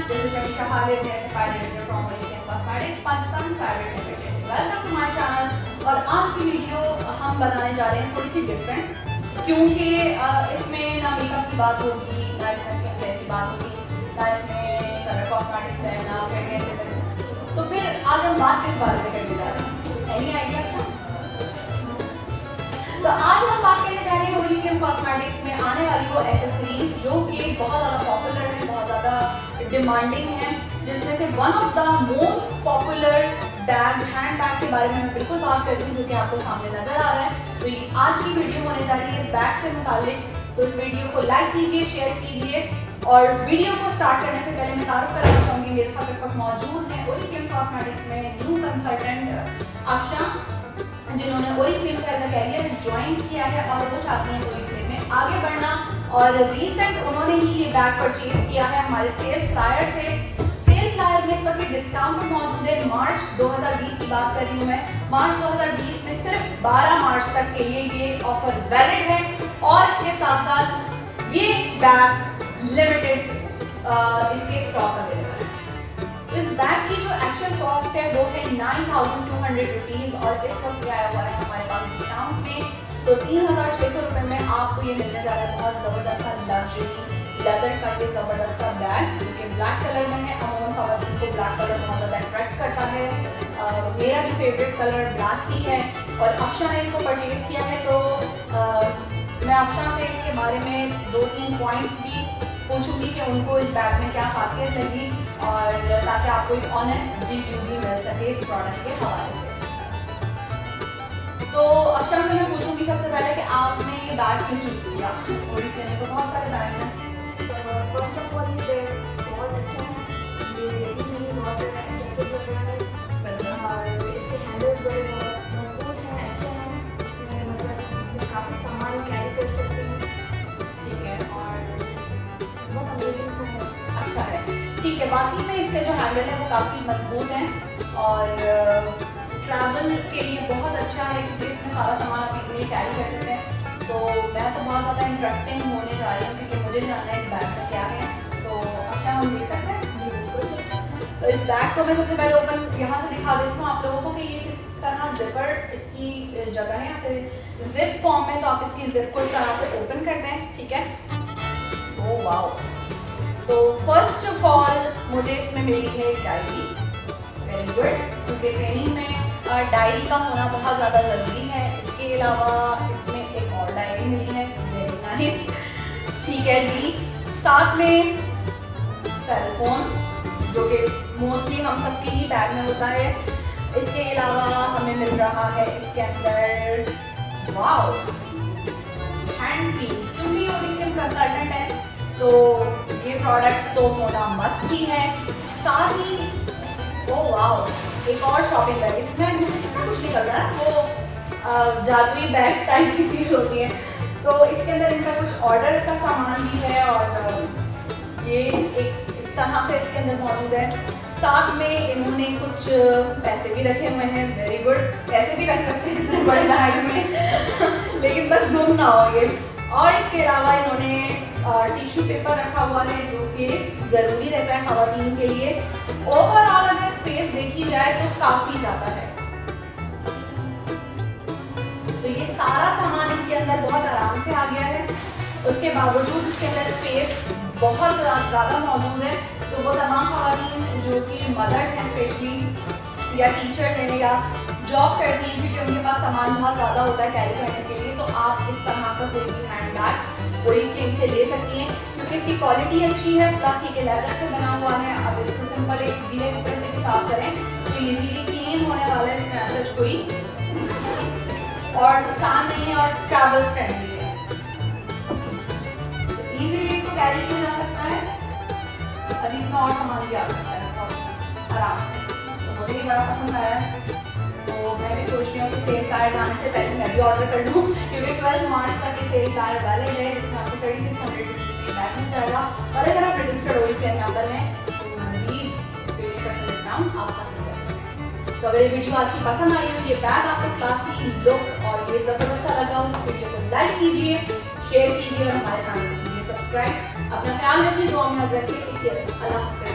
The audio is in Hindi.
This is Amisha Khalid, certified editor from Oriflame Cosmetics, Pakistan Private Limited. Welcome to my channel. और आज की वीडियो हम बनाने जा रहे हैं थोड़ी सी डिफरेंट, क्योंकि इसमें ना मेकअप की बात होगी, ना इसमें स्किन केयर की बात होगी, ना इसमें कलर कॉस्मेटिक्स है, ना फ्रेग्रेंसेस है। तो फिर आज हम बात किस बारे में करने जा रहे हैं? एनी आइडिया क्या? तो आज हम बात करने जा रहे हैं ओरिफ्लेम कॉस्मेटिक्स में आने वाली वो एसेसरीज जो कि बहुत ज़्यादा पॉपुलर है, बहुत ज़्यादा डिमांडिंग है, जिसमें से one of the most popular bag, hand bag के बारे में मैं बिल्कुल बात करती हूँ, जो कि आपको सामने नजर आ रहा है। तो ये आज की वीडियो होने जा रही है इस बैग से मुतालिक। तो इस वीडियो को लाइक कीजिए, शेयर कीजिए, और वीडियो को स्टार्ट करने से पहले मैं तारुफ करना चाहूँगी, मेरे साथ इस वक्त मौजूद हैं ओरिफ्लेम कॉस्मेटिक्स में न्यू कंसल्टेंट अफशा, जिन्होंने ओरिफ्लेम का एज अ कैरियर ज्वाइन किया है और वो चाहती हैं ओरिफ्लेम में आगे बढ़ना। और रिसेंट उन्होंने ही ये बैग परचेज किया है हमारे सेल फ्लायर से। सेल फ्लायर में इस वक्त डिस्काउंट मौजूद है। मार्च 2020 की बात कर रही हूँ मैं। मार्च 2020 में सिर्फ 12 मार्च तक के लिए ये ऑफर वैलिड है, और इसके साथ साथ ये बैग लिमिटेड इसके स्टॉक अवेलेबल है। तो इस बैग की जो एक्चुअल कॉस्ट है वो है 9,200 रुपीज़, और इस वक्त ये आया हुआ है हमारे पास डिस्काउंट में। तो 3,600 रुपये में आपको ये मिलने जा रहा है बहुत ज़बरदस्त सा लग्जरी लेदर का ये ज़बरदस्त सा बैग, जो कि ब्लैक कलर में है। अमूमन ख़वातीन को ब्लैक कलर बहुत ज़्यादा अट्रैक्ट करता है। मेरा भी फेवरेट कलर ब्लैक ही है, और अफशा ने इसको परचेज़ किया है। तो मैं अफशा से इसके बारे में 2-3 पॉइंट्स भी पूछूंगी कि उनको इस बैग में क्या खासियत लगी, और ताकि आपको एक ऑनेस्ट रिव्यू भी मिल सके इस प्रोडक्ट के हवाले से। तो अफशा से मैं पूछूंगी सबसे पहले कि आपने ये बैग क्यों चूज किया? ओरिफ्लेम में तो बहुत सारे बैग्स हैं। फर्स्ट ऑफ ऑल ये बहुत अच्छा है, ये रेडी नहीं बहुत अट्रैक्टिव लग रहा है, और इसके हैंडल्स बड़े मजबूत हैं, अच्छे हैं। इसमें मतलब मैं काफ़ी सामान कैरी कर सकती हूँ, ठीक है, और बहुत अमेजिंग सा है, अच्छा है, ठीक है। बाकी में इसके जो हैंडल है वो काफ़ी मजबूत हैं, और ट्रैवल के लिए बहुत अच्छा है, क्योंकि इसमें सारा सामान आप इजीली कैरी कर सकते हैं। तो मैं तो बहुत ज़्यादा इंटरेस्टिंग होने जा रही हूँ, क्योंकि मुझे जानना है इस बैग में क्या है। तो अच्छा, हम देख सकते हैं? जी बिल्कुल देख सकते हैं। तो इस बैग को मैं सबसे पहले ओपन यहाँ से दिखा देती हूँ आप लोगों को कि ये किस तरह जिपर इसकी जगह है। यहाँ से जिप फॉर्म में, तो आप इसकी जिप को इस तरह से ओपन करते हैं, ठीक है। Oh wow! तो फर्स्ट ऑफ ऑल मुझे इसमें मिली है एक डायरी। वेरी गुड, क्योंकि ट्रेनिंग में डायरी का होना बहुत ज़्यादा ज़रूरी है। इसके अलावा इसमें एक और डायरी मिली है, वेरी नाइस, ठीक है जी। साथ में सेल फोन, जो कि मोस्टली हम सबके ही बैग में होता है। इसके अलावा हमें मिल रहा है इसके अंदर, वाओ, हैंड क्रीम। क्योंकि ओरिफ्लेम कंसल्टेंट है तो ये प्रोडक्ट तो होना मस्ट ही है। साथ ही ओह वाओ, एक और शॉपिंग बैग। इसमें कितना कुछ निकल रहा है, वो जादुई बैग टाइप की चीज़ होती है। तो इसके अंदर इनका कुछ ऑर्डर का सामान भी है, और ये एक इस तरह से इसके अंदर मौजूद है। साथ में इन्होंने कुछ पैसे भी रखे हुए हैं। वेरी गुड, पैसे भी रख सकते हैं इतने बड़े बैग में लेकिन बस गुम ना हो ये। और इसके अलावा इन्होंने टिश्यू पेपर रखा हुआ है, जो कि ज़रूरी रहता है ख़वातीन के लिए। ओवरऑल अगर स्पेस देखी जाए तो काफ़ी ज़्यादा है। तो ये सारा सामान इसके अंदर बहुत आराम से आ गया है। उसके बावजूद इसके अंदर स्पेस बहुत ज़्यादा मौजूद है। तो वो तमाम ख़वातीन जो कि मदर्स हैं स्पेशली, या टीचर्स हैं, या जॉब करती हैं, क्योंकि उनके पास सामान बहुत ज़्यादा होता है कैरी करने के लिए, तो आप इस तरह का कोई भी हैंड बैग ओरिफ्लेम से ले सकती हैं, क्योंकि इसकी क्वालिटी अच्छी है, प्लस ये लेदर से बना हुआ है। अब इसको सिंपल एक गीले कपड़े से भी साफ करें तो इजीली क्लीन होने वाला है, इसमें ऐसा कोई और नुकसान नहीं है, और ट्रैवल फ्रेंडली है। तो इजीली इसको कैरी किया जा सकता है। अब इसमें और सामान भी आ सकता है बहुत आराम से। तो मुझे भी बड़ा पसंद आया है। तो मैं भी सोच रही हूँ कि सेल फ्लायर जाने से पहले मैं भी ऑर्डर कर लूँ, क्योंकि 12 मार्च तक ये सेल फ्लायर वैलिड है, जिसमें आपको 3600 रुपीज़ बैग मिल जाएगा। और अगर आप रजिस्टर्ड ओरिफ्लेम मेंबर हैं तो मज़ीद 20% डिस्काउंट आप हासिल कर सकते हैं। तो अगर ये वीडियो आज की पसंद आई हो, ये बैग आपको क्लासी लुक और ये ज़बरदस्त लगा हो, इस वीडियो को लाइक कीजिए, शेयर कीजिए, और हमारे चैनल को कीजिए सब्सक्राइब। अपना ख्याल रखिए, दुआ में याद रखिए। अल्लाह हाफ़िज़।